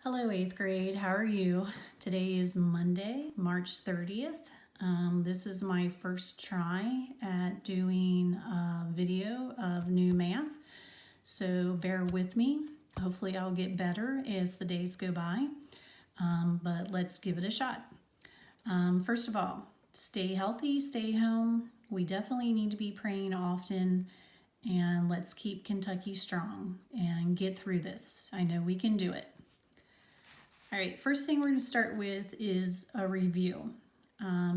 Hello, 8th grade. How are you? Today is Monday, March 30th. This is my first try at doing a video of new math, so bear with me. Hopefully I'll get better as the days go by, but let's give it a shot. First of all, stay healthy, stay home. We definitely need to be praying often, and let's keep Kentucky strong and get through this. I know we can do it. All right, first thing we're going to start with is a review.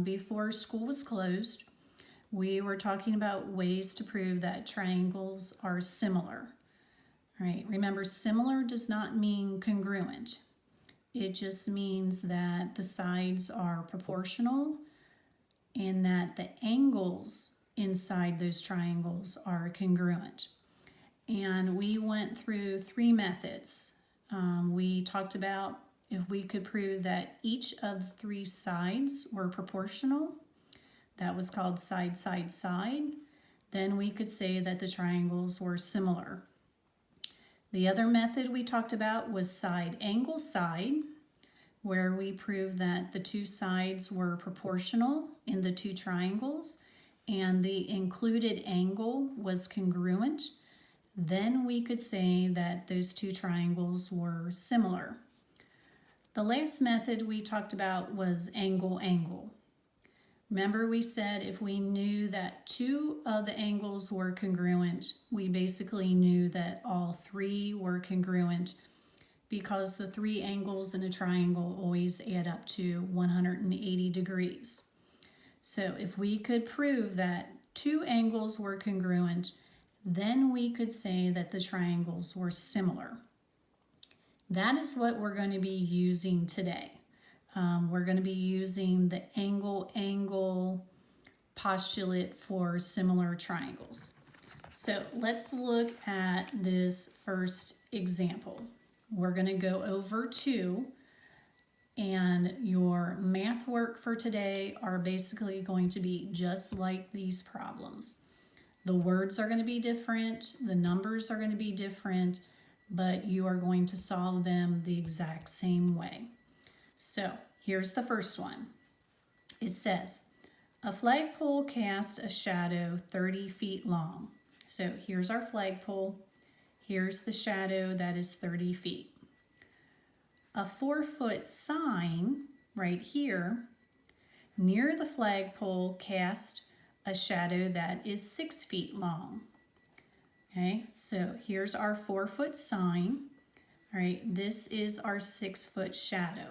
Before school was closed, we were talking about ways to prove that triangles are similar. All right, remember, similar does not mean congruent. It just means that the sides are proportional and that the angles inside those triangles are congruent. And we went through three methods. We talked about if we could prove that each of the three sides were proportional, that was called side, side, side. Then we could say that the triangles were similar. The other method we talked about was side, angle, side, where we proved that the two sides were proportional in the two triangles and the included angle was congruent. Then we could say that those two triangles were similar. The last method we talked about was angle, angle. Remember, we said if we knew that two of the angles were congruent, we basically knew that all three were congruent because the three angles in a triangle always add up to 180 degrees. So if we could prove that two angles were congruent, then we could say that the triangles were similar. That is what we're going to be using today. We're going to be using the angle postulate for similar triangles. So let's look at this first example. We're going to go over two, and your math work for today are basically going to be just like these problems. The words are going to be different, the numbers are going to be different, but you are going to solve them the exact same way. So here's the first one. It says, a flagpole cast a shadow 30 feet long. So here's our flagpole. Here's the shadow that is 30 feet. A 4-foot sign right here near the flagpole cast a shadow that is 6 feet long. Okay, so here's our 4-foot sign. All right, this is our 6-foot shadow.